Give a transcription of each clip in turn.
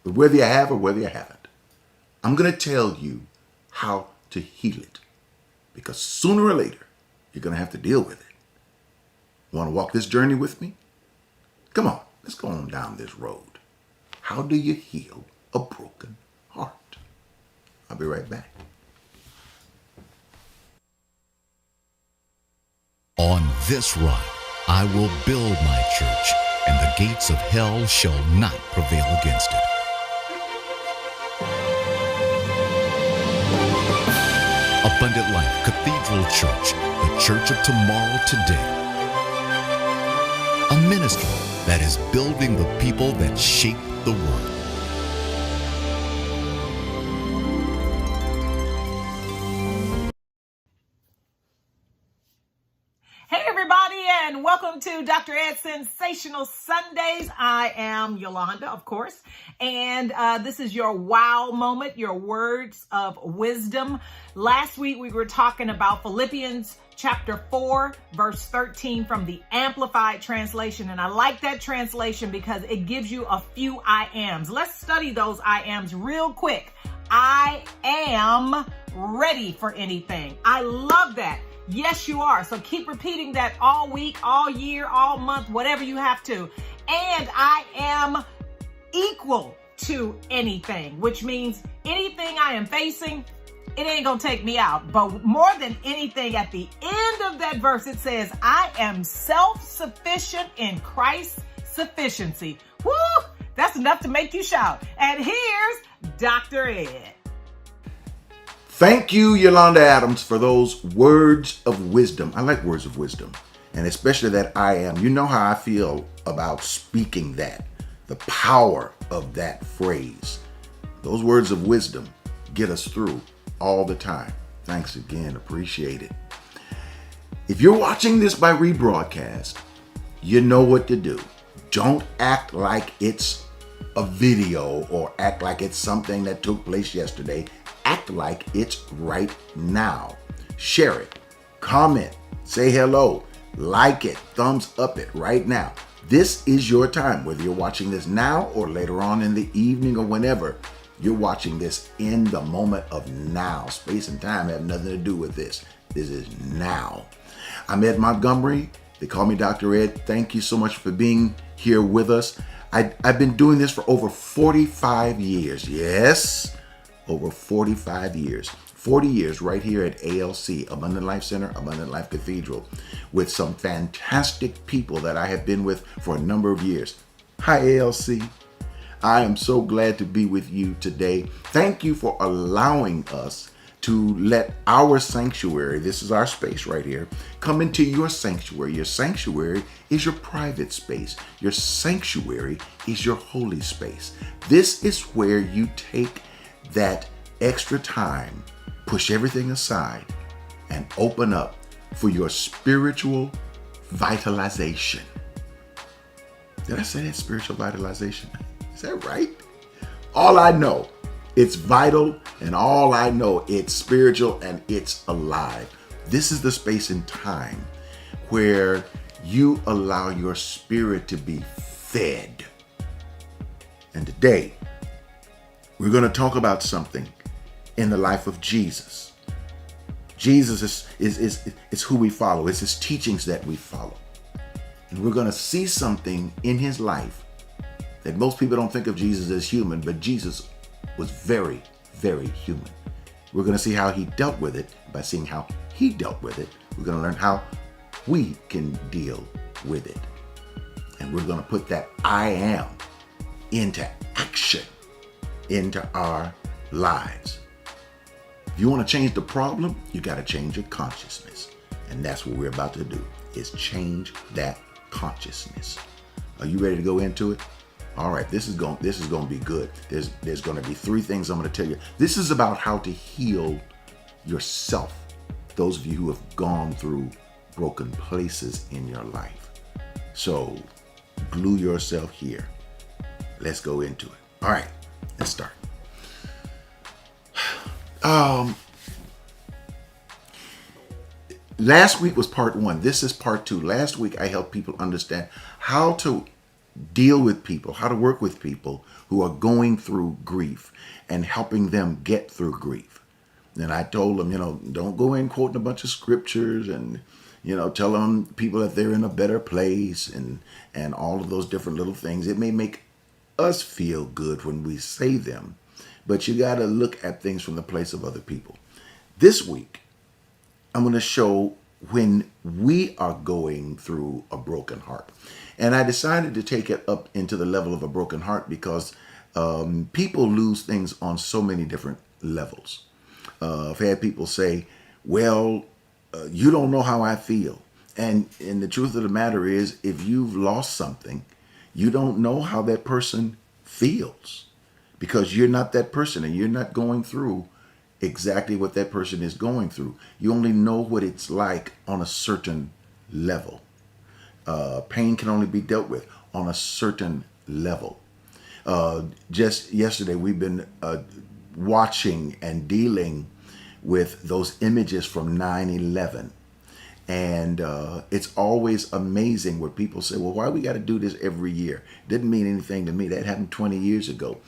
But whether you have or whether you haven't, I'm going to tell you how to heal it. Because sooner or later, you're going to have to deal with it. Want to walk this journey with me? Come on, let's go on down this road. How do you heal a broken heart? I'll be right back. On this rock, I will build my church, and the gates of hell shall not prevail against it. Abundant Life Cathedral Church, the church of tomorrow today. A ministry that is building the people that shape the world. Hey everybody, and welcome to Dr. Ed's Sensational Sundays. I am Yolanda, of course, and this is your wow moment, your words of wisdom. Last week we were talking about Philippians chapter 4, verse 13 from the Amplified Translation, and I like that translation because it gives you a few I ams. Let's study those I ams real quick. I am ready for anything. I love that. Yes, you are. So keep repeating that all week, all year, all month, whatever you have to. And I am equal to anything, which means anything I am facing, it ain't gonna take me out. But more than anything, at the end of that verse, it says, I am self-sufficient in Christ's sufficiency. Woo! That's enough to make you shout. And here's Dr. Ed. Thank you, Yolanda Adams, for those words of wisdom. I like words of wisdom, and especially that I am. You know how I feel about speaking that, the power of that phrase. Those words of wisdom get us through all the time. Thanks again. Appreciate it. If you're watching this by rebroadcast, you know what to do. Don't act like it's a video or act like it's something that took place yesterday. Act like it's right now. Share it, comment, say hello, like it, thumbs up it right now. This is your time, whether you're watching this now or later on in the evening or whenever you're watching this in the moment of now. Space and time have nothing to do with this. This is now. I'm Ed Montgomery. They call me Dr. Ed. Thank you so much for being here with us. I've been doing this for over 45 years. Yes. Over 45 years, 40 years right here at ALC, Abundant Life Center, Abundant Life Cathedral, with some fantastic people that I have been with for a number of years. Hi, ALC. I am so glad to be with you today. Thank you for allowing us to let our sanctuary, this is our space right here, come into your sanctuary. Your sanctuary is your private space. Your sanctuary is your holy space. This is where you take that extra time, push everything aside, and open up for your spiritual vitalization. Did I say that? Spiritual vitalization? Is that right? All I know, it's vital, and all I know, it's spiritual and it's alive. This is the space and time where you allow your spirit to be fed. And today, we're going to talk about something in the life of Jesus. Jesus is who we follow. It's his teachings that we follow. And we're going to see something in his life that most people don't think of Jesus as human, but Jesus was very, very human. We're going to see how he dealt with it. By seeing how he dealt with it, we're going to learn how we can deal with it. And we're going to put that I am into action into our lives. If you want to change the problem, you got to change your consciousness. And that's what we're about to do, is change that consciousness. Are you ready to go into it? All right, this is going to be good. There's going to be 3 things I'm going to tell you. This is about how to heal yourself. Those of you who have gone through broken places in your life. So glue yourself here. Let's go into it. All right. Let's start. Last week was part 1. This is part 2. Last week I helped people understand how to deal with people, how to work with people who are going through grief and helping them get through grief. And I told them, don't go in quoting a bunch of scriptures and, telling people that they're in a better place and all of those different little things. It may make us feel good when we say them, but you got to look at things from the place of other people. This week, I'm going to show when we are going through a broken heart. And I decided to take it up into the level of a broken heart because people lose things on so many different levels. I've had people say, well, you don't know how I feel. And the truth of the matter is, if you've lost something, you don't know how that person feels because you're not that person and you're not going through exactly what that person is going through. You only know what it's like on a certain level. Pain can only be dealt with on a certain level. Just yesterday, we've been watching and dealing with those images from 9/11. And it's always amazing where people say, well, why we got to do this every year? Didn't mean anything to me. That happened 20 years ago.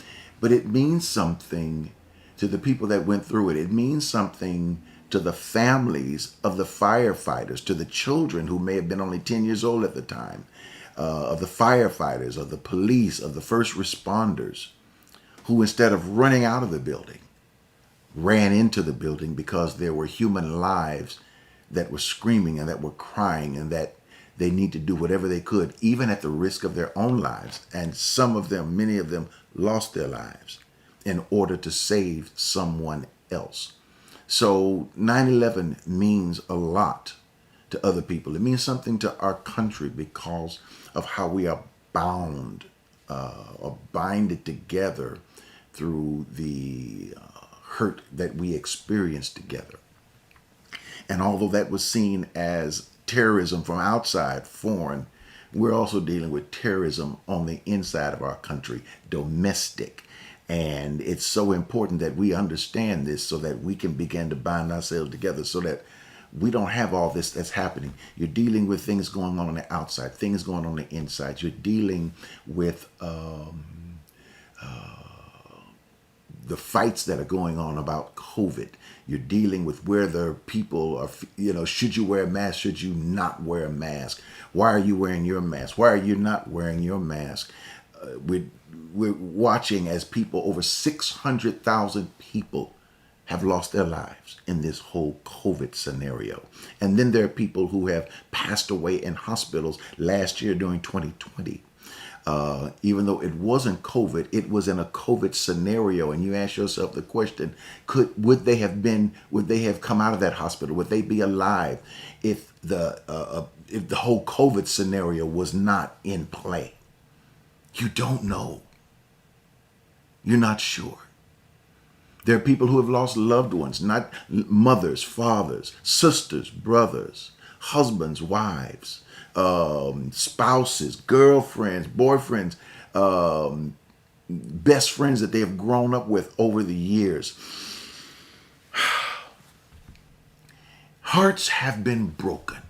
But it means something to the people that went through it. It means something to the families of the firefighters, to the children who may have been only 10 years old at the time, of the firefighters, of the police, of the first responders, who instead of running out of the building, ran into the building because there were human lives that were screaming and that were crying and that they need to do whatever they could, even at the risk of their own lives. And some of them, many of them, lost their lives in order to save someone else. So 9/11 means a lot to other people. It means something to our country because of how we are bound or binded together through the hurt that we experienced together. And although that was seen as terrorism from outside, foreign, we're also dealing with terrorism on the inside of our country, domestic. And it's so important that we understand this so that we can begin to bind ourselves together so that we don't have all this that's happening. You're dealing with things going on the outside, things going on the inside. You're dealing with the fights that are going on about COVID. You're dealing with whether people are, should you wear a mask? Should you not wear a mask? Why are you wearing your mask? Why are you not wearing your mask? We're watching as people, over 600,000 people have lost their lives in this whole COVID scenario. And then there are people who have passed away in hospitals last year during 2020. Even though it wasn't COVID, it was in a COVID scenario. And you ask yourself the question, would they have come out of that hospital? Would they be alive if the whole COVID scenario was not in play? You don't know. You're not sure. There are people who have lost loved ones, not mothers, fathers, sisters, brothers, husbands, wives, spouses, girlfriends, boyfriends, best friends that they have grown up with over the years. Hearts have been broken.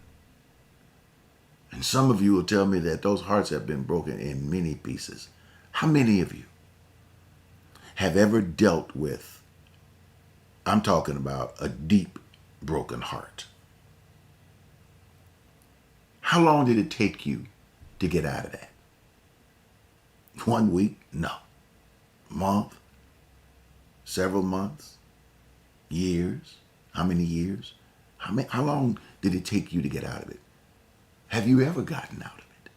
And some of you will tell me that those hearts have been broken in many pieces. How many of you have ever dealt with, I'm talking about a deep broken heart? How long did it take you to get out of that? 1 week? No. Month? Several months? Years? How many years? How long did it take you to get out of it? Have you ever gotten out of it?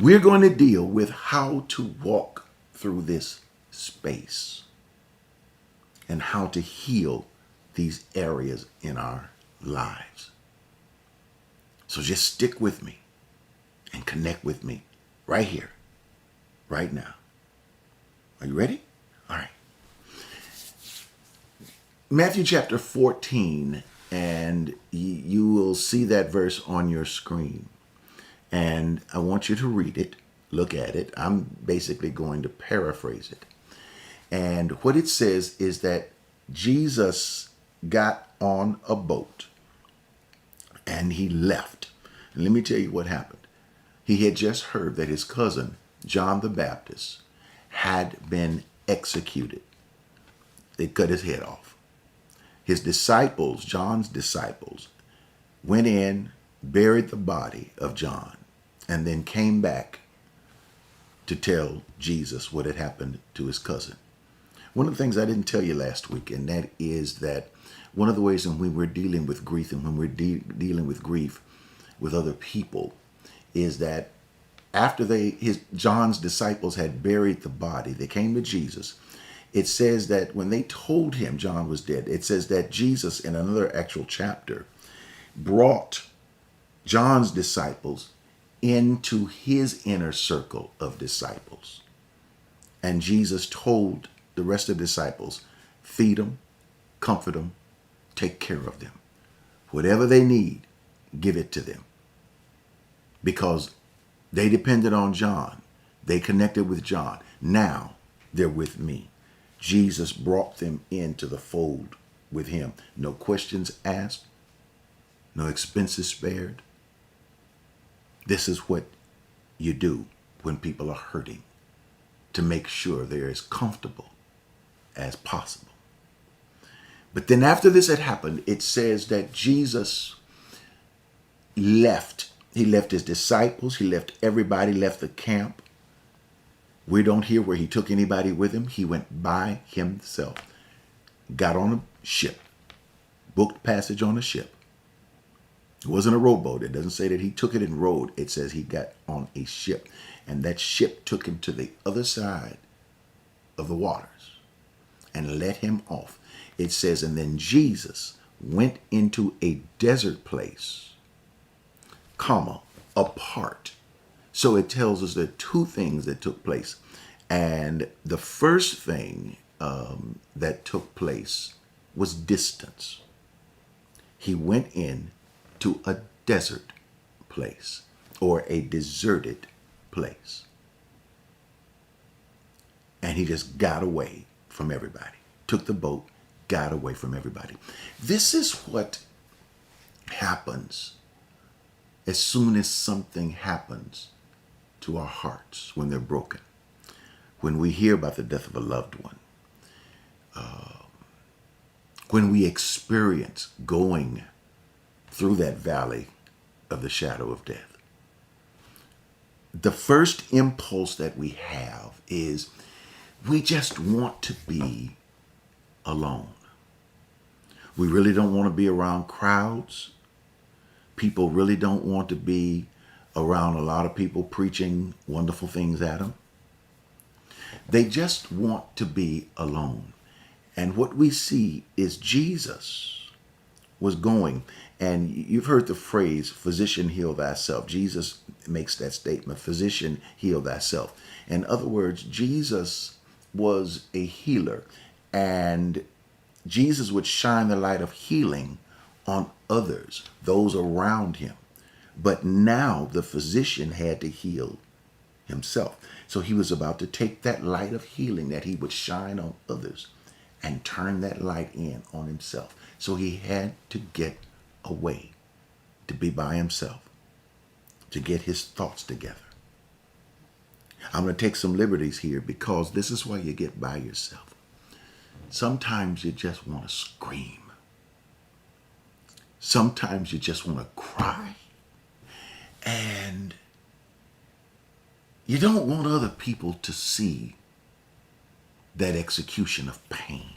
We're going to deal with how to walk through this space and how to heal these areas in our lives. So just stick with me and connect with me right here, right now. Are you ready? All right. Matthew chapter 14, and you will see that verse on your screen. And I want you to read it, look at it. I'm basically going to paraphrase it. And what it says is that Jesus got on a boat and he left. And let me tell you what happened. He had just heard that his cousin, John the Baptist, had been executed. They cut his head off. His disciples, John's disciples, went in, buried the body of John, and then came back to tell Jesus what had happened to his cousin. One of the things I didn't tell you last week, and that is that one of the ways in when we're dealing with grief and when we're dealing with grief with other people is that after John's disciples had buried the body, they came to Jesus. It says that when they told him John was dead, it says that Jesus, in another actual chapter, brought John's disciples into his inner circle of disciples. And Jesus told the rest of the disciples, feed them, comfort them, take care of them. Whatever they need, give it to them. Because they depended on John. They connected with John. Now they're with me. Jesus brought them into the fold with him. No questions asked. No expenses spared. This is what you do when people are hurting, to make sure they're as comfortable as possible. But then after this had happened, it says that Jesus left. He left his disciples. He left everybody, left the camp. We don't hear where he took anybody with him. He went by himself. Got on a ship. Booked passage on a ship. It wasn't a rowboat. It doesn't say that he took it and rowed. It says he got on a ship. And that ship took him to the other side of the waters and let him off. It says, and then Jesus went into a desert place, apart. So it tells us there are two things that took place. And the first thing that took place was distance. He went in to a desert place or a deserted place. And he just got away from everybody. Took the boat, got away from everybody. This is what happens as soon as something happens to our hearts when they're broken. When we hear about the death of a loved one. When we experience going through that valley of the shadow of death. The first impulse that we have is we just want to be alone. We really don't want to be around crowds. People really don't want to be around a lot of people preaching wonderful things at them. They just want to be alone. And what we see is Jesus was going, and you've heard the phrase, physician, heal thyself. Jesus makes that statement, physician, heal thyself. In other words, Jesus was a healer, and Jesus would shine the light of healing on others, those around him. But now the physician had to heal himself. So he was about to take that light of healing that he would shine on others and turn that light in on himself. So he had to get away, to be by himself, to get his thoughts together. I'm going to take some liberties here because this is why you get by yourself. Sometimes you just want to scream. Sometimes you just want to cry. And you don't want other people to see that execution of pain.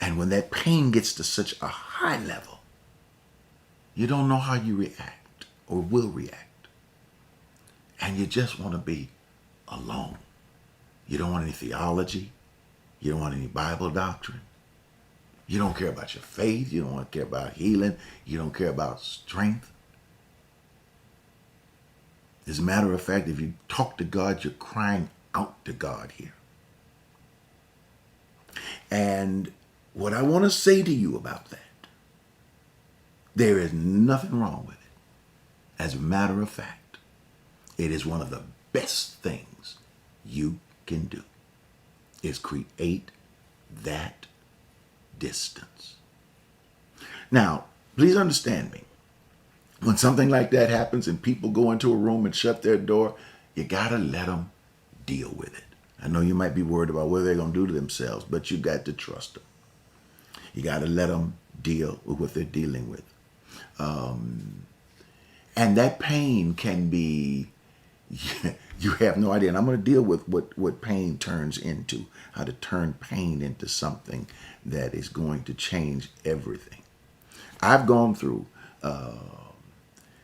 And when that pain gets to such a high level, you don't know how you react or will react. And you just want to be alone. You don't want any theology. You don't want any Bible doctrine. You don't care about your faith. You don't want to care about healing. You don't care about strength. As a matter of fact, if you talk to God, you're crying out to God here. And what I want to say to you about that, there is nothing wrong with it. As a matter of fact, it is one of the best things you can do, is create that distance. Now, please understand me. When something like that happens and people go into a room and shut their door, you got to let them deal with it. I know you might be worried about what they're going to do to themselves, but you got to trust them. You got to let them deal with what they're dealing with. And that pain can be, you have no idea. And I'm going to deal with what pain turns into, how to turn pain into something that is going to change everything. I've gone through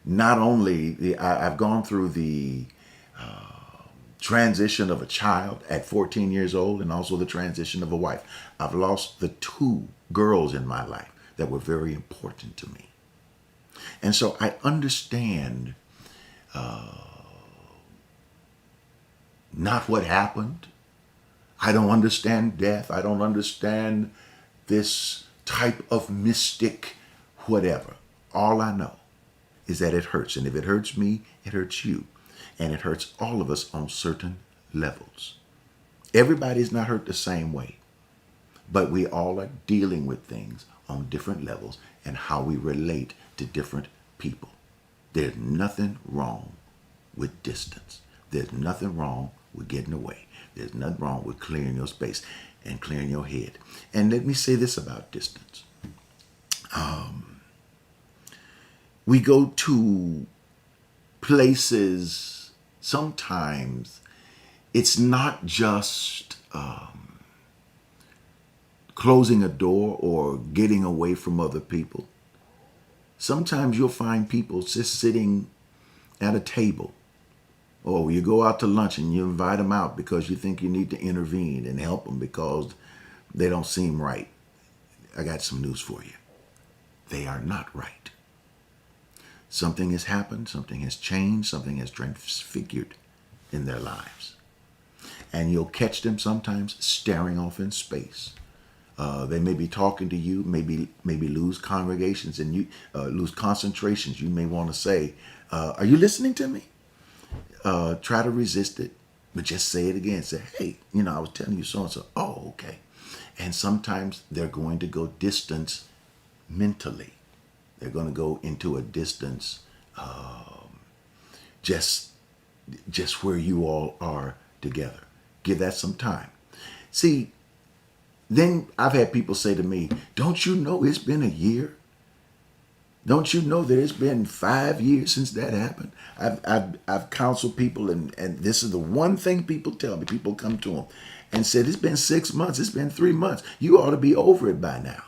I've gone through the transition of a child at 14 years old and also the transition of a wife. I've lost the two girls in my life that were very important to me. And so I understand not what happened. I don't understand death. I don't understand this type of mystic whatever. All I know is that it hurts. And if it hurts me, it hurts you. And it hurts all of us on certain levels. Everybody's not hurt the same way. But we all are dealing with things on different levels and how we relate to different people. There's nothing wrong with distance. There's nothing wrong with getting away. There's nothing wrong with clearing your space and clearing your head. And let me say this about distance. We go to places, sometimes it's not just closing a door or getting away from other people. Sometimes you'll find people just sitting at a table, or you go out to lunch and you invite them out because you think you need to intervene and help them because they don't seem right. I got some news for you. They are not right. Something has happened, something has changed, something has transfigured in their lives. And you'll catch them sometimes staring off in space. They may be talking to you, maybe lose congregations and you lose concentrations. You may want to say, are you listening to me? Try to resist it, but just say it again. Say, hey, I was telling you so and so. Oh, okay. And sometimes they're going to go distance mentally. They're going to go into a distance just where you all are together. Give that some time. See, then I've had people say to me, don't you know it's been a year? Don't you know that it's been 5 years since that happened? I've counseled people, and this is the one thing people tell me. People come to them and said, it's been 6 months, it's been 3 months. You ought to be over it by now.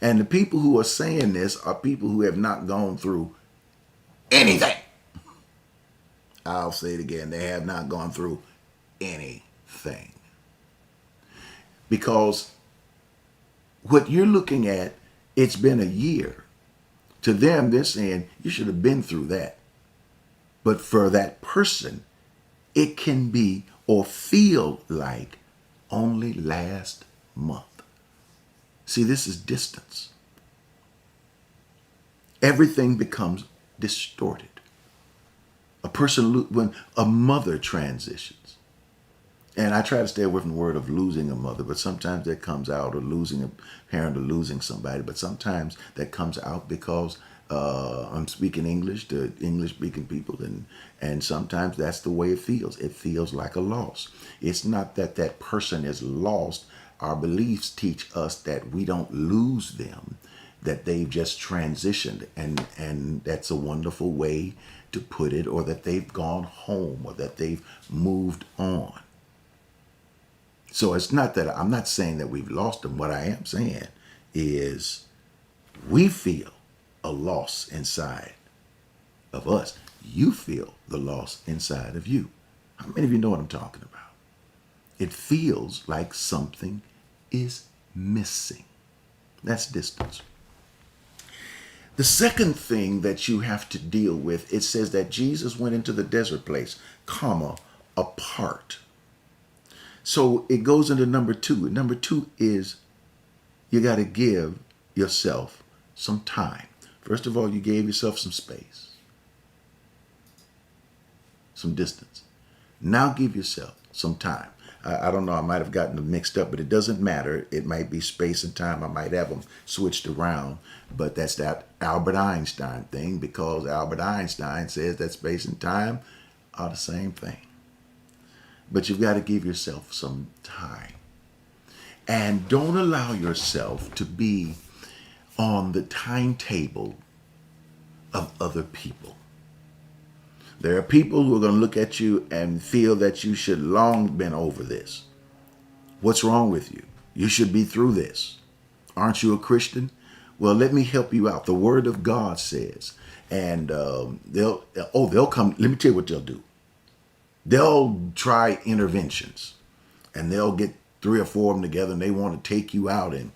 And the people who are saying this are people who have not gone through anything. I'll say it again. They have not gone through anything. Because what you're looking at, it's been a year. To them, they're saying, you should have been through that. But for that person, it can be or feel like only last month. See, this is distance. Everything becomes distorted. When a mother transitions, and I try to stay away from the word of losing a mother, but sometimes that comes out, or losing a parent or losing somebody, but sometimes that comes out because I'm speaking English to English-speaking people, and sometimes that's the way it feels. It feels like a loss. It's not that that person is lost. Our beliefs teach us that we don't lose them, that they've just transitioned, and that's a wonderful way to put it, or that they've gone home, or that they've moved on. So it's not that I'm not saying that we've lost them. What I am saying is we feel a loss inside of us. You feel the loss inside of you. How many of you know what I'm talking about? It feels like something is missing. That's distance. The second thing that you have to deal with, it says that Jesus went into the desert place, apart. So it goes into number 2. Number 2 is you got to give yourself some time. First of all, you gave yourself some space, some distance. Now give yourself some time. I don't know, I might have gotten them mixed up, but it doesn't matter. It might be space and time. I might have them switched around, but that's that Albert Einstein thing, because Albert Einstein says that space and time are the same thing. But you've got to give yourself some time. And don't allow yourself to be on the timetable of other people. There are people who are going to look at you and feel that you should long been over this. What's wrong with you? You should be through this. Aren't you a Christian? Well, let me help you out. The Word of God says, and they'll come. Let me tell you what they'll do. They'll try interventions, and they'll get 3 or 4 of them together, and they want to take you out and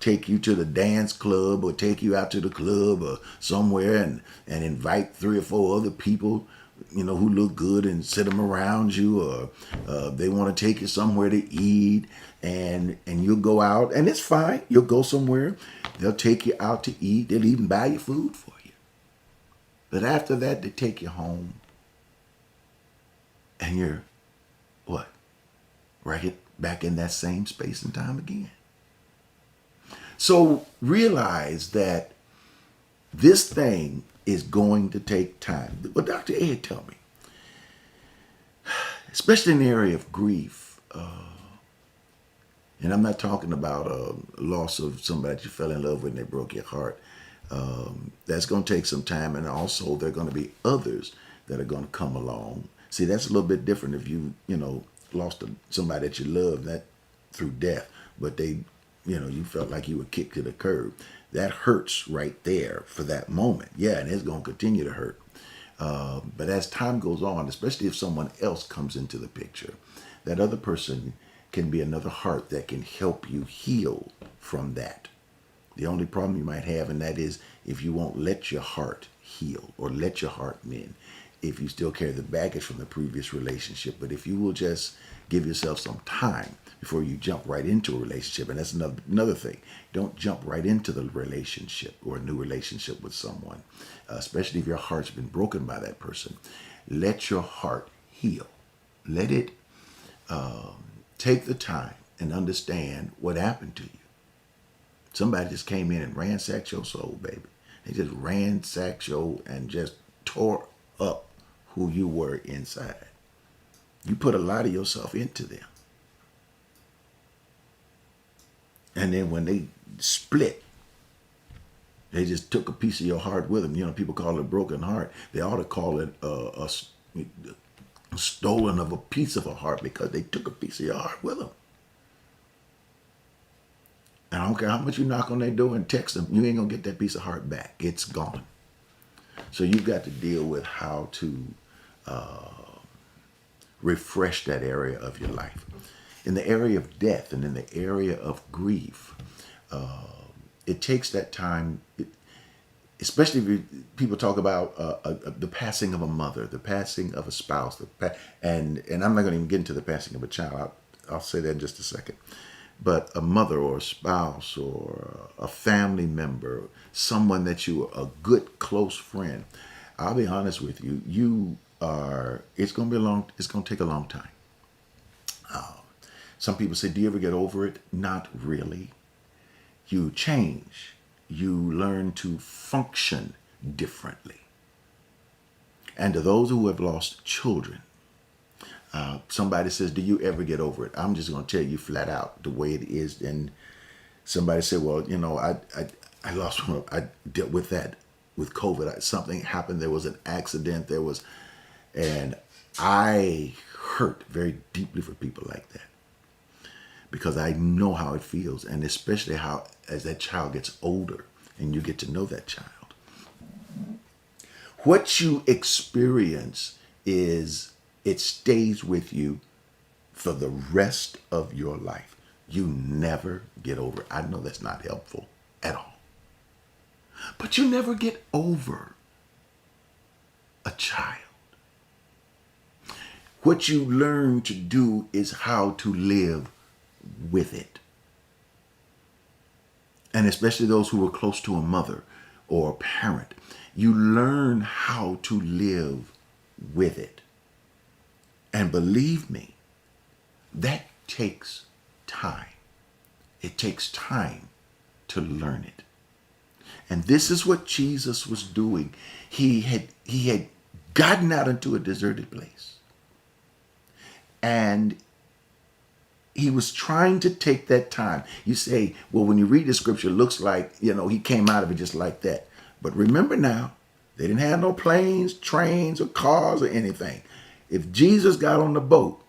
take you to the dance club, or take you out to the club or somewhere, and invite 3 or 4 other people, who look good, and sit them around you, or they want to take you somewhere to eat, and you'll go out, and it's fine. You'll go somewhere. They'll take you out to eat. They'll even buy you food for you. But after that, they take you home, and you're what? Right back in that same space and time again. So realize that this thing is going to take time. What Dr. Ed told me, especially in the area of grief, and I'm not talking about loss of somebody you fell in love with and they broke your heart. That's going to take some time, and also there are going to be others that are going to come along. See, that's a little bit different if you lost somebody that you loved, that through death, but you felt like you were kicked to the curb. That hurts right there for that moment. Yeah, and it's going to continue to hurt. But as time goes on, especially if someone else comes into the picture, that other person can be another heart that can help you heal from that. The only problem you might have, and that is if you won't let your heart heal or let your heart mend, if you still carry the baggage from the previous relationship. But if you will just give yourself some time before you jump right into a relationship, and that's another thing. Don't jump right into the relationship or a new relationship with someone, especially if your heart's been broken by that person. Let your heart heal. Let it take the time and understand what happened to you. Somebody just came in and ransacked your soul, baby. They just ransacked you and just tore up who you were inside. You put a lot of yourself into them. And then when they split, they just took a piece of your heart with them. People call it a broken heart. They ought to call it a stolen of a piece of a heart, because they took a piece of your heart with them. And I don't care how much you knock on their door and text them, you ain't going to get that piece of heart back. It's gone. So you've got to deal with how to refresh that area of your life. In the area of death and in the area of grief, it takes that time, especially if people talk about the passing of a mother, the passing of a spouse, and I'm not going to even get into the passing of a child. I'll say that in just a second. But a mother or a spouse or a family member, someone that you are a good, close friend, I'll be honest with you, it's going to take a long time. Some people say, do you ever get over it? Not really. You change. You learn to function differently. And to those who have lost children, somebody says, do you ever get over it? I'm just going to tell you flat out the way it is. And somebody said, well, I lost one. I dealt with that with COVID. Something happened. There was an accident. And I hurt very deeply for people like that, because I know how it feels, and especially how as that child gets older and you get to know that child. What you experience it stays with you for the rest of your life. You never get over it. I know that's not helpful at all. But you never get over a child. What you learn to do is how to live with it. And especially those who are close to a mother or a parent, you learn how to live with it. And believe me, that takes time. It takes time to learn it. And this is what Jesus was doing. He had gotten out into a deserted place. And he was trying to take that time. You say, well, when you read the scripture, it looks like, he came out of it just like that. But remember now, they didn't have no planes, trains, or cars or anything. If Jesus got on the boat,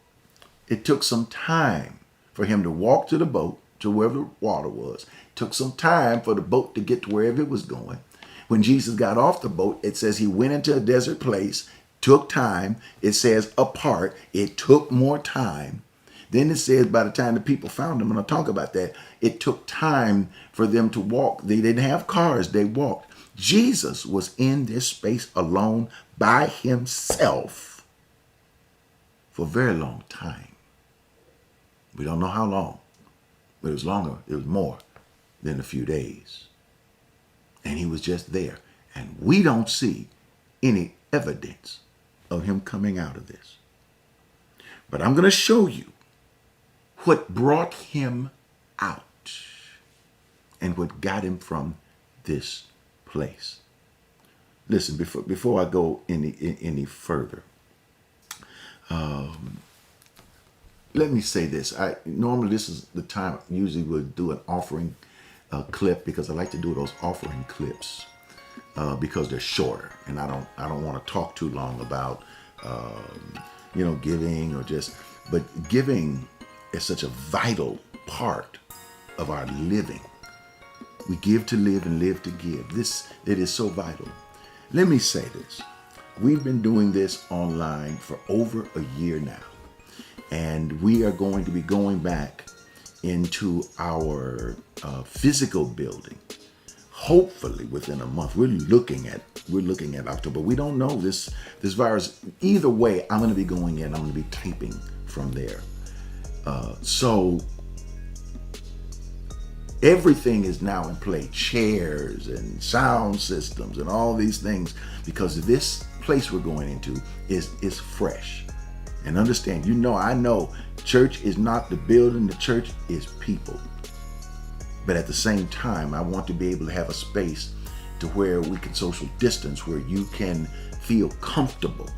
it took some time for him to walk to the boat, to wherever the water was. It took some time for the boat to get to wherever it was going. When Jesus got off the boat, it says he went into a desert place, took time. It says apart. It took more time. Then it says by the time the people found him, and I'll talk about that, it took time for them to walk. They didn't have cars. They walked. Jesus was in this space alone by himself for a very long time. We don't know how long, but it was longer. It was more than a few days. And he was just there. And we don't see any evidence of him coming out of this. But I'm going to show you what brought him out and what got him from this place. Listen, before I go any further, let me say this. Normally this is the time usually we'll do an offering clip, because I like to do those offering clips because they're shorter, and I don't want to talk too long about giving but giving is such a vital part of our living. We give to live and live to give. It is so vital. Let me say this. We've been doing this online for over a year now. And we are going to be going back into our physical building, hopefully within a month. We're looking at October. We don't know this virus. Either way, I'm going to be going in. I'm going to be taping from there. So everything is now in play, chairs and sound systems and all these things, because this place we're going into is fresh. And understand, I know church is not the building, the church is people. But at the same time, I want to be able to have a space to where we can social distance, where you can feel comfortable.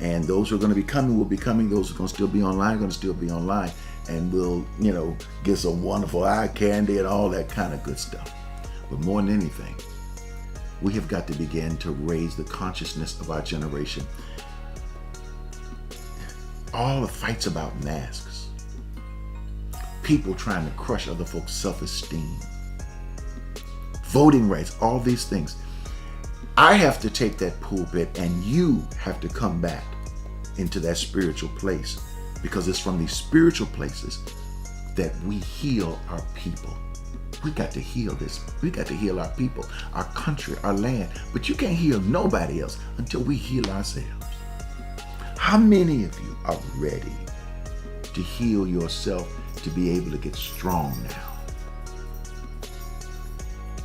And those who are going to be coming will be coming. Those who are going to still be online are going to still be online. And we'll, get some wonderful eye candy and all that kind of good stuff. But more than anything, we have got to begin to raise the consciousness of our generation. All the fights about masks, people trying to crush other folks' self-esteem, voting rights, all these things. I have to take that pulpit, and you have to come back into that spiritual place, because it's from these spiritual places that we heal our people. We got to heal this. We got to heal our people, our country, our land. But you can't heal nobody else until we heal ourselves. How many of you are ready to heal yourself, to be able to get strong now?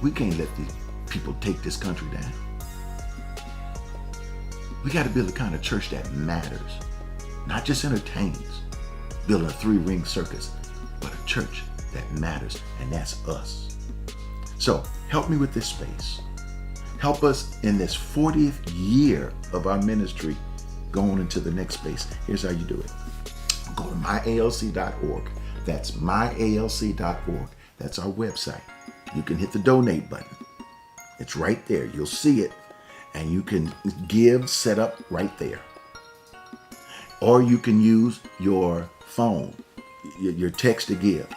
We can't let these people take this country down. We got to build a kind of church that matters, not just entertains, building a 3-ring circus, but a church that matters, and that's us. So help me with this space. Help us in this 40th year of our ministry going into the next space. Here's how you do it. Go to myalc.org. That's myalc.org. That's our website. You can hit the donate button. It's right there. You'll see it, and you can give set up right there. Or you can use your phone, your text to give.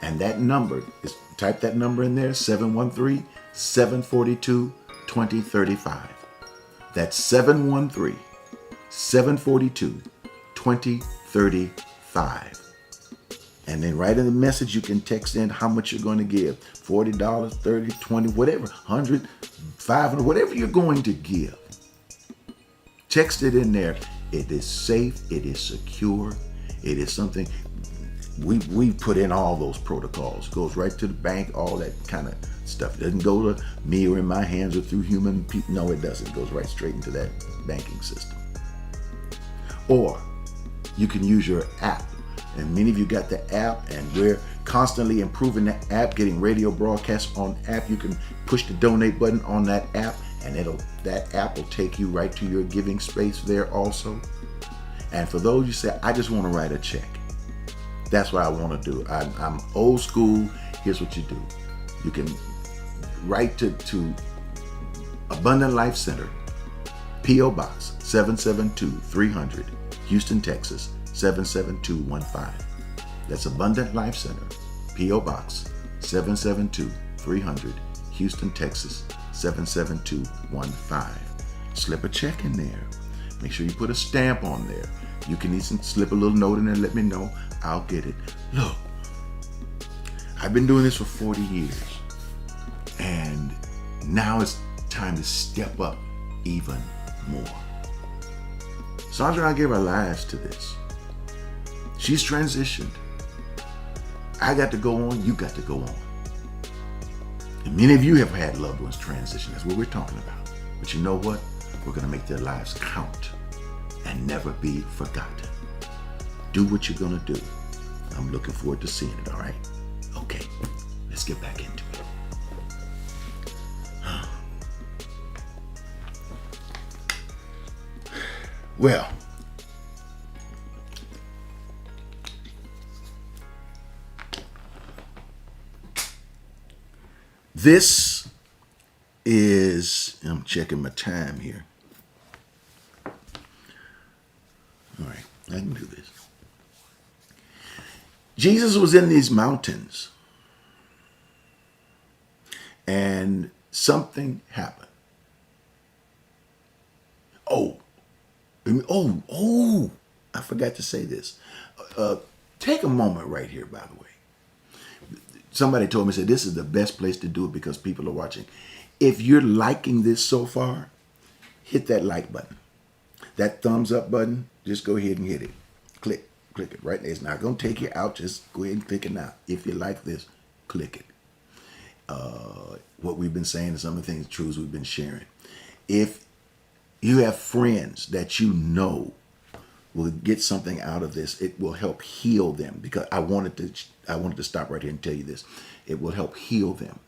And that number is, type that number in there, 713-742-2035. That's 713-742-2035. And then right in the message, you can text in how much you're going to give. $40, $30, $20, whatever, $100, $500, whatever you're going to give. Text it in there. It is safe. It is secure. It is something we put in all those protocols. Goes right to the bank, all that kind of stuff. It doesn't go to me or in my hands or through human people. No, it doesn't. It goes right straight into that banking system. Or you can use your app. And many of you got the app, and we're constantly improving the app, getting radio broadcasts on app. You can push the donate button on that app, and that app will take you right to your giving space there also. And for those you say, I just want to write a check. That's what I want to do. I'm old school. Here's what you do. You can write to Abundant Life Center, P.O. Box 772-300, Houston, Texas 77215. That's Abundant Life Center, P.O. Box 772-300, Houston, Texas 77215. Slip a check in there. Make sure you put a stamp on there. You can even slip a little note in there. Let me know. I'll get it. Look, I've been doing this for 40 years. And now it's time to step up even more. Sandra and I gave our lives to this. She's transitioned. I got to go on. You got to go on. And many of you have had loved ones transition. That's what we're talking about. But you know what? We're going to make their lives count and never be forgotten. Do what you're going to do. I'm looking forward to seeing it, all right? Okay, let's get back into it. Well, this is, I'm checking my time here. All right, I can do this. Jesus was in these mountains and something happened. I forgot to say this. Take a moment right here, by the way. Somebody told me, said this is the best place to do it because people are watching. If you're liking this so far, hit that like button. That thumbs up button, just go ahead and hit it. Click it right there. It's not going to take you out. Just go ahead and click it now. If you like this, click it. What we've been saying and some of the things, truths we've been sharing. If you have friends that you know will get something out of this, it will help heal them. Because I wanted to stop right here and tell you this. It will help heal them.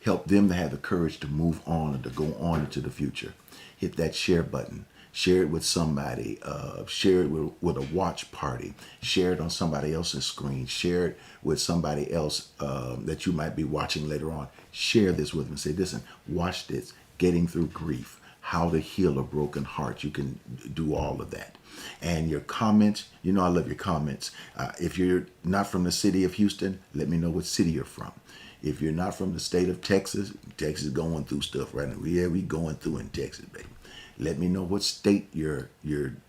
Help them to have the courage to move on and to go on into the future. Hit that share button. Share it with somebody. Share it with a watch party. Share it on somebody else's screen. Share it with somebody else that you might be watching later on. Share this with them. Say, listen, watch this. Getting through grief. How to heal a broken heart. You can do all of that. And your comments, you know I love your comments. If you're not from the city of Houston, let me know what city you're from. If you're not from the state of Texas, Texas is going through stuff right now. Yeah, we going through in Texas, baby. Let me know what state you're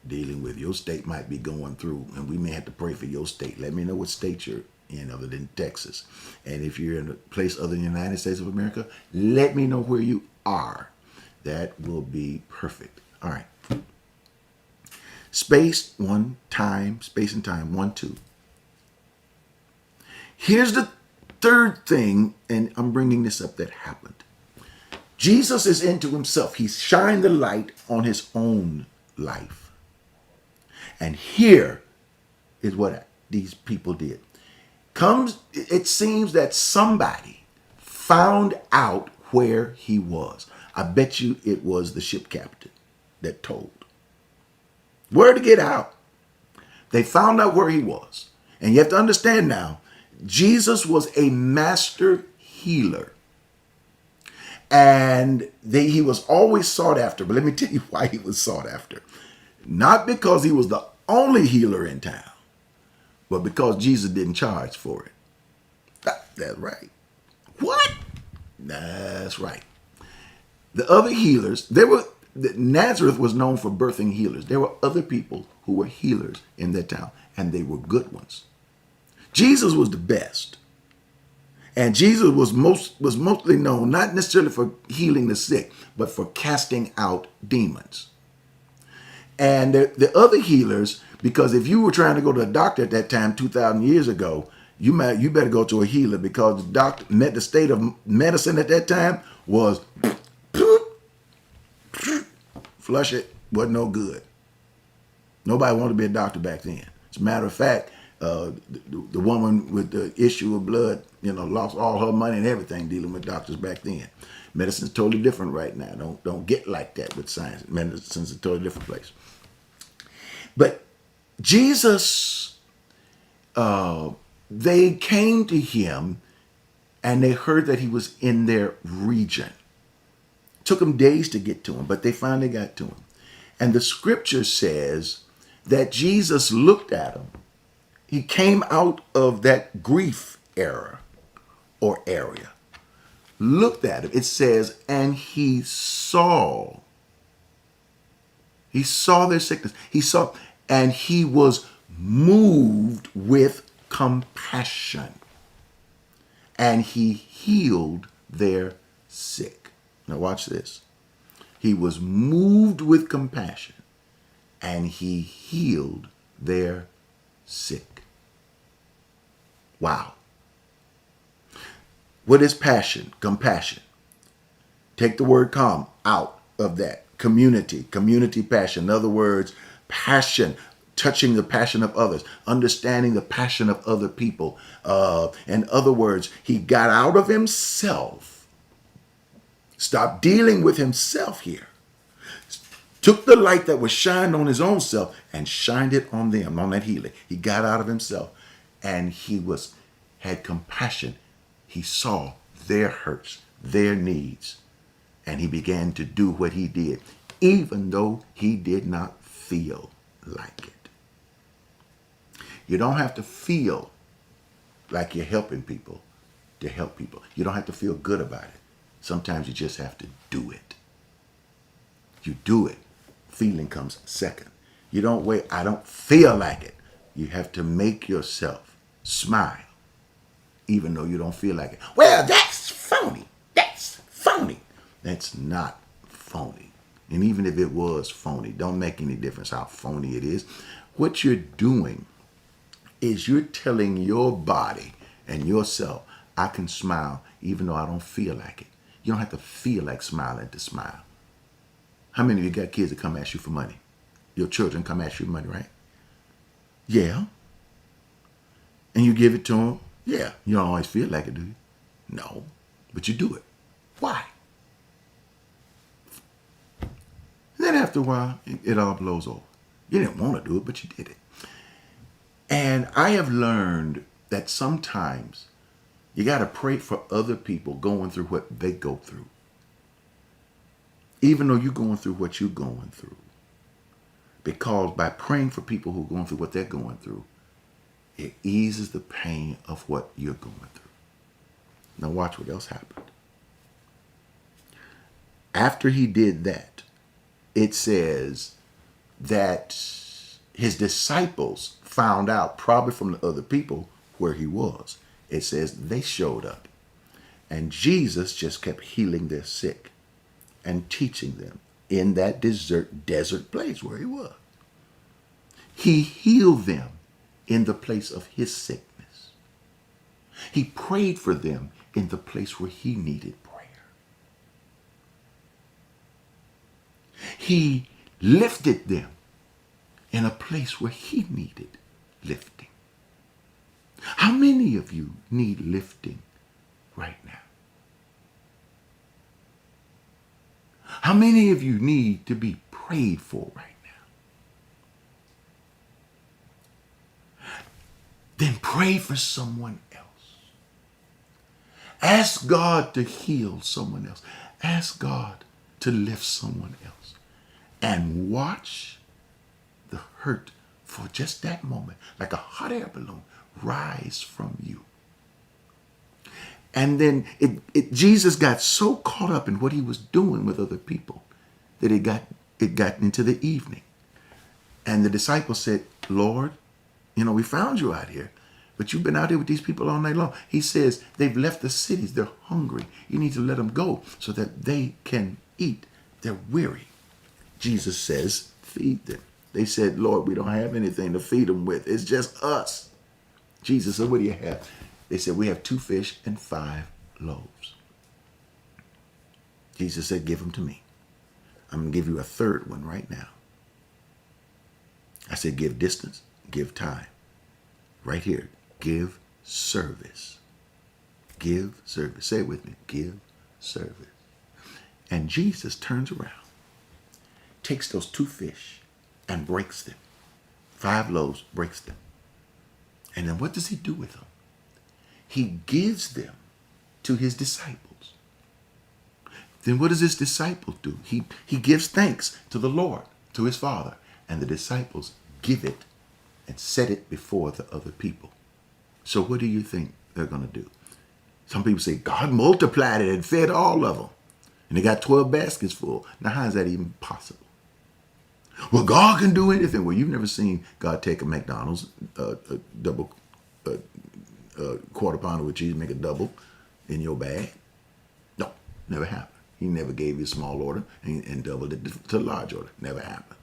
dealing with. Your state might be going through, and we may have to pray for your state. Let me know what state you're in other than Texas. And if you're in a place other than the United States of America, let me know where you are. That will be perfect. All right. Space and time, 1, 2. Here's the third thing, and I'm bringing this up, that happened. Jesus is into himself. He's shined the light on his own life. And here is what these people did. It seems that somebody found out where he was. I bet you it was the ship captain that told. Where to get out. They found out where he was. And you have to understand now, Jesus was a master healer. And he was always sought after. But let me tell you why he was sought after. Not because he was the only healer in town, but because Jesus didn't charge for it. That's right. What? That's right. The other healers, Nazareth was known for birthing healers. There were other people who were healers in that town, and they were good ones. Jesus was the best. And Jesus was mostly known, not necessarily for healing the sick, but for casting out demons. And the other healers, because if you were trying to go to a doctor at that time, 2,000 years ago, you better go to a healer, because the state of medicine at that time was flush it, wasn't no good. Nobody wanted to be a doctor back then. As a matter of fact, the woman with the issue of blood, lost all her money and everything dealing with doctors back then. Medicine's totally different right now. Don't get like that with science. Medicine's a totally different place. But Jesus, they came to him and they heard that he was in their region. Took them days to get to him, but they finally got to him. And the scripture says that Jesus looked at him. He came out of that grief era or area. Looked at him. It says, and he saw their sickness. He saw, and he was moved with compassion. And he healed their sick. Now watch this. He was moved with compassion and he healed their sick. Wow. What is passion? Compassion. Take the word calm out of that. Community passion. In other words, passion, touching the passion of others, understanding the passion of other people. In other words, he got out of himself. Stop dealing with himself here. Took the light that was shined on his own self and shined it on them, on that healing. He got out of himself and he had compassion. He saw their hurts, their needs, and he began to do what he did, even though he did not feel like it. You don't have to feel like you're helping people to help people. You don't have to feel good about it. Sometimes you just have to do it. You do it. Feeling comes second. You don't wait, I don't feel like it. You have to make yourself smile, even though you don't feel like it. Well, that's phony. That's phony. That's not phony. And even if it was phony, don't make any difference how phony it is. What you're doing is you're telling your body and yourself, I can smile even though I don't feel like it. You don't have to feel like smiling to smile. How many of you got kids that come ask you for money? Your children come ask you for money, right? Yeah. And you give it to them? Yeah. You don't always feel like it, do you? No. But you do it. Why? And then after a while, it all blows over. You didn't want to do it, but you did it. And I have learned that sometimes you got to pray for other people going through what they go through. Even though you're going through what you're going through. Because by praying for people who are going through what they're going through, it eases the pain of what you're going through. Now watch what else happened. After he did that, it says that his disciples found out, probably from the other people, where he was. It says they showed up. And Jesus just kept healing their sick and teaching them in that desert place where he was. He healed them in the place of his sickness. He prayed for them in the place where he needed prayer. He lifted them in a place where he needed lifting. How many of you need lifting right now? How many of you need to be prayed for right now? Then pray for someone else. Ask God to heal someone else. Ask God to lift someone else. And watch the hurt for just that moment, like a hot air balloon, rise from you. And then Jesus got so caught up in what he was doing with other people that it got into the evening. And the disciples said, Lord, we found you out here, but you've been out here with these people all night long. He says, they've left the cities. They're hungry. You need to let them go so that they can eat. They're weary. Jesus says, feed them. They said, Lord, we don't have anything to feed them with. It's just us. Jesus said, what do you have? They said, we have 2 fish and 5 loaves. Jesus said, give them to me. I'm going to give you a third one right now. I said, give distance, Give time. Right here. Give service. Give service. Say it with me. Give service. And Jesus turns around, takes those 2 fish and breaks them. 5 loaves, breaks them. And then what does he do with them? He gives them to his disciples. Then what does his disciples do? He gives thanks to the Lord, to his Father. And the disciples give it and set it before the other people. So what do you think they're going to do? Some people say God multiplied it and fed all of them. And they got 12 baskets full. Now, how is that even possible? Well, God can do anything. Well, you've never seen God take a McDonald's double quarter pounder with cheese, make a double in your bag. No, never happened. He never gave you a small order and doubled it to a large order. Never happened.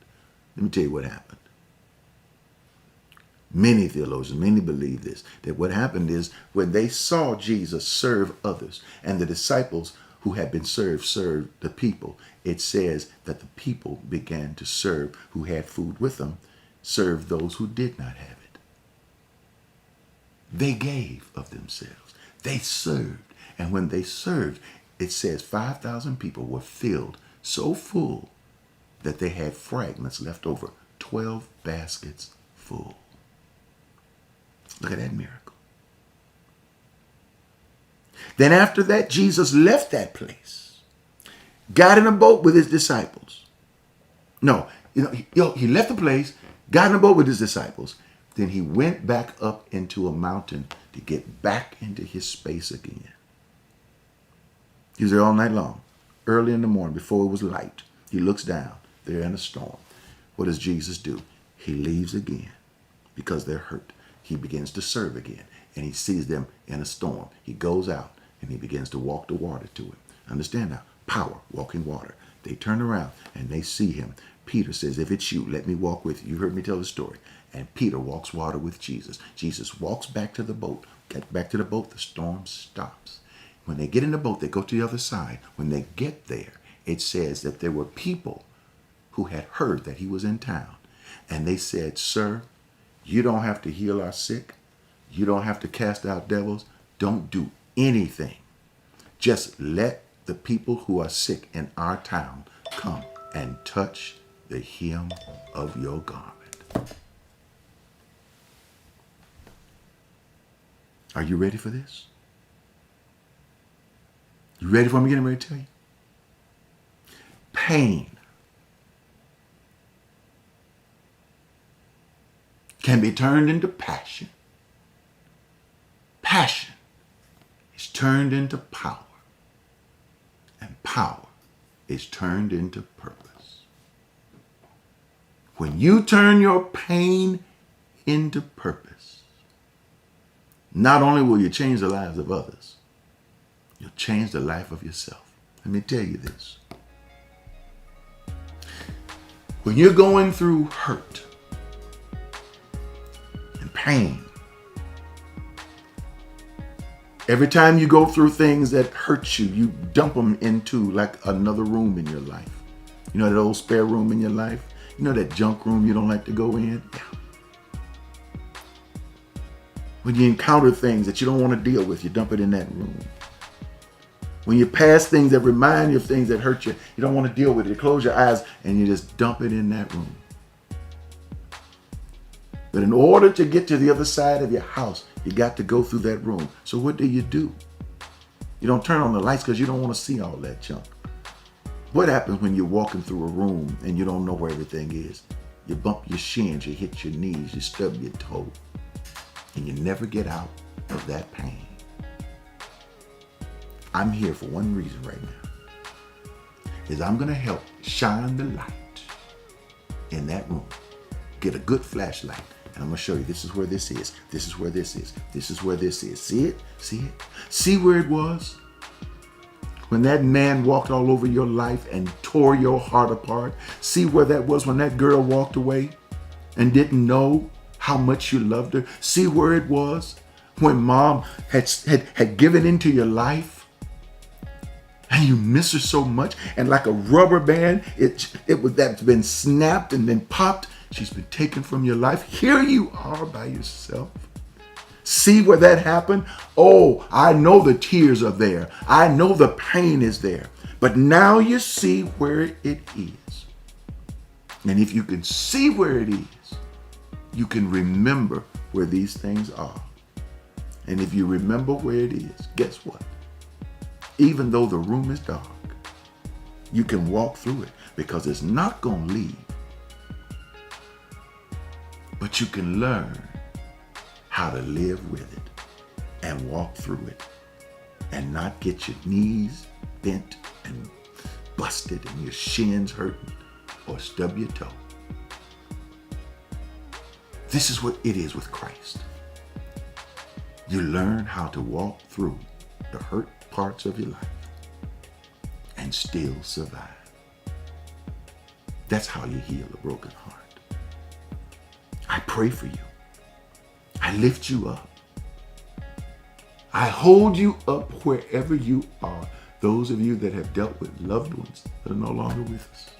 Let me tell you what happened. Many theologians, many believe this, that what happened is when they saw Jesus serve others and the disciples who had been served the people, it says that the people began to serve who had food with them, serve those who did not have it. They gave of themselves. They served. And when they served, it says 5,000 people were filled so full that they had fragments left over, 12 baskets full. Look at that miracle. Then after that, Jesus left that place, got in a boat with his disciples. No, he left the place, got in a boat with his disciples. Then he went back up into a mountain to get back into his space again. He was there all night long, early in the morning, before it was light. He looks down. They're in a storm. What does Jesus do? He leaves again because they're hurt. He begins to serve again, and he sees them in a storm. He goes out, and he begins to walk the water to him. Understand now, power, walking water. They turn around, and they see him. Peter says, if it's you, let me walk with you. You heard me tell the story. And Peter walks water with Jesus. Jesus walks back to the boat. Get back to the boat, the storm stops. When they get in the boat, they go to the other side. When they get there, it says that there were people who had heard that he was in town. And they said, sir, you don't have to heal our sick. You don't have to cast out devils. Don't do anything. Just let the people who are sick in our town come and touch the hem of your garment. Are you ready for this? You ready for me getting ready to tell you? Pain can be turned into passion. Passion is turned into power. And power is turned into purpose. When you turn your pain into purpose, not only will you change the lives of others, you'll change the life of yourself. Let me tell you this. When you're going through hurt and pain, every time you go through things that hurt you, you dump them into like another room in your life. You know that old spare room in your life? You know that junk room you don't like to go in? Yeah. When you encounter things that you don't want to deal with, you dump it in that room. When you pass things that remind you of things that hurt you, you don't want to deal with it. You close your eyes and you just dump it in that room. But in order to get to the other side of your house, you got to go through that room. So what do? You don't turn on the lights because you don't want to see all that junk. What happens when you're walking through a room and you don't know where everything is? You bump your shins, you hit your knees, you stub your toe, and you never get out of that pain. I'm here for one reason right now, is I'm going to help shine the light in that room. Get a good flashlight, and I'm going to show you this is where this is, this is where this is, this is where this is. See it? See it? See where it was? When that man walked all over your life and tore your heart apart. See where that was when that girl walked away and didn't know how much you loved her. See where it was when mom had given into your life and you miss her so much, and like a rubber band, that's been snapped and then popped. She's been taken from your life. Here you are by yourself. See where that happened? Oh, I know the tears are there. I know the pain is there. But now you see where it is. And if you can see where it is, you can remember where these things are. And if you remember where it is, guess what? Even though the room is dark, you can walk through it because it's not going to leave. But you can learn how to live with it and walk through it and not get your knees bent and busted and your shins hurting or stub your toe. This is what it is with Christ. You learn how to walk through the hurt parts of your life and still survive. That's how you heal a broken heart. I pray for you. I lift you up. I hold you up wherever you are. Those of you that have dealt with loved ones that are no longer with us.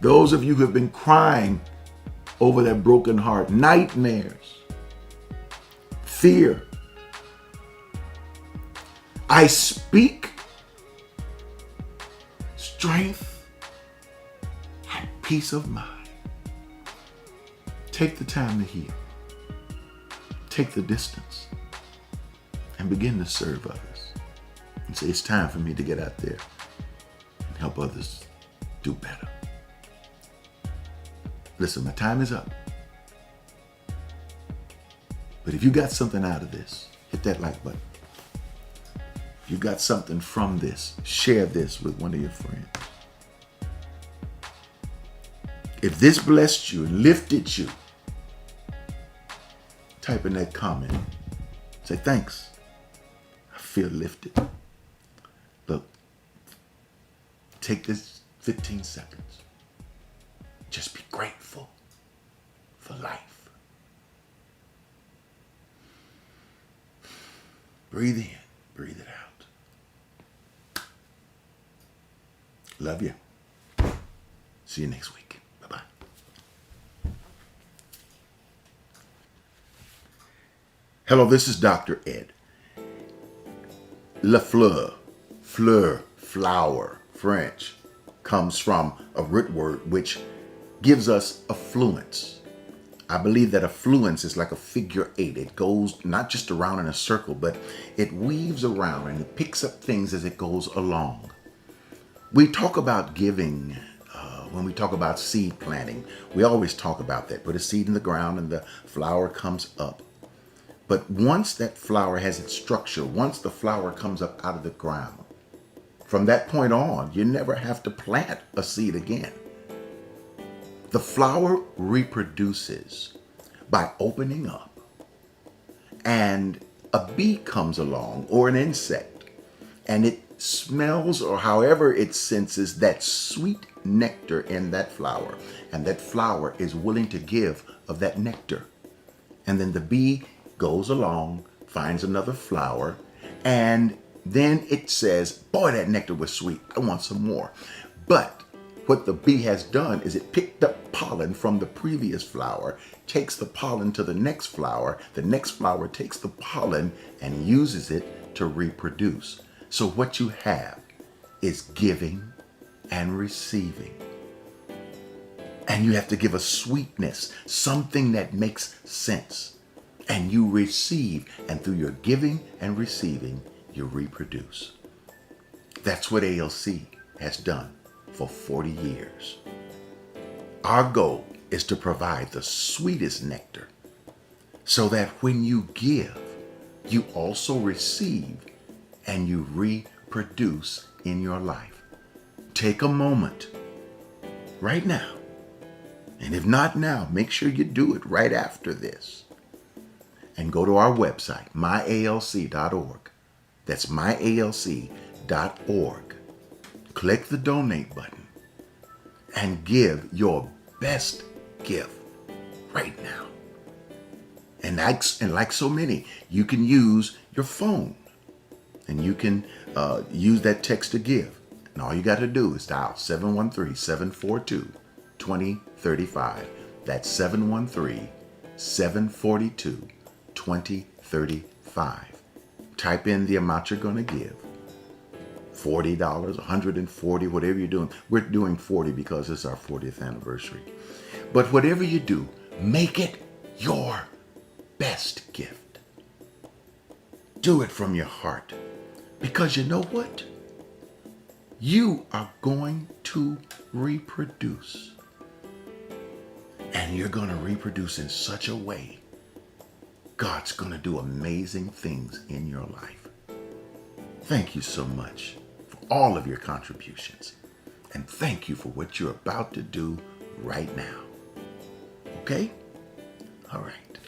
Those of you who have been crying over that broken heart, nightmares, fear. I speak strength and peace of mind. Take the time to heal. Take the distance and begin to serve others. And say, it's time for me to get out there and help others do better. Listen, my time is up. But if you got something out of this, hit that like button. If you got something from this, share this with one of your friends. If this blessed you and lifted you, type in that comment. Say, thanks. I feel lifted. Look, take this 15 seconds. Just be grateful for life. Breathe in, breathe it out. Love you. See you next week. Bye-bye. Hello, this is Dr. Ed. Le fleur, flower, French, comes from a root word which gives us affluence. I believe that affluence is like a figure 8. It goes not just around in a circle, but it weaves around and it picks up things as it goes along. We talk about giving when we talk about seed planting. We always talk about that. Put a seed in the ground and the flower comes up. But once that flower has its structure, once the flower comes up out of the ground, from that point on, you never have to plant a seed again. The flower reproduces by opening up, and a bee comes along or an insect, and it smells or however it senses that sweet nectar in that flower, and that flower is willing to give of that nectar. And then the bee goes along, finds another flower, and then it says, boy, that nectar was sweet. I want some more. But what the bee has done is it picked up pollen from the previous flower, takes the pollen to the next flower takes the pollen and uses it to reproduce. So what you have is giving and receiving. And you have to give a sweetness, something that makes sense. And you receive, and through your giving and receiving, you reproduce. That's what ALC has done for 40 years. Our goal is to provide the sweetest nectar so that when you give, you also receive and you reproduce in your life. Take a moment right now, and if not now, make sure you do it right after this, and go to our website, myalc.org. That's myalc.org. Click the donate button and give your best gift right now. And like so many, you can use your phone and you can use that text to give. And all you got to do is dial 713-742-2424 2035. That's 713-742-2035. Type in the amount you're going to give. $40, $140, whatever you're doing. We're doing 40 because it's our 40th anniversary. But whatever you do, make it your best gift. Do it from your heart. Because you know what? You are going to reproduce. And you're going to reproduce in such a way, God's going to do amazing things in your life. Thank you so much for all of your contributions. And thank you for what you're about to do right now. Okay? All right.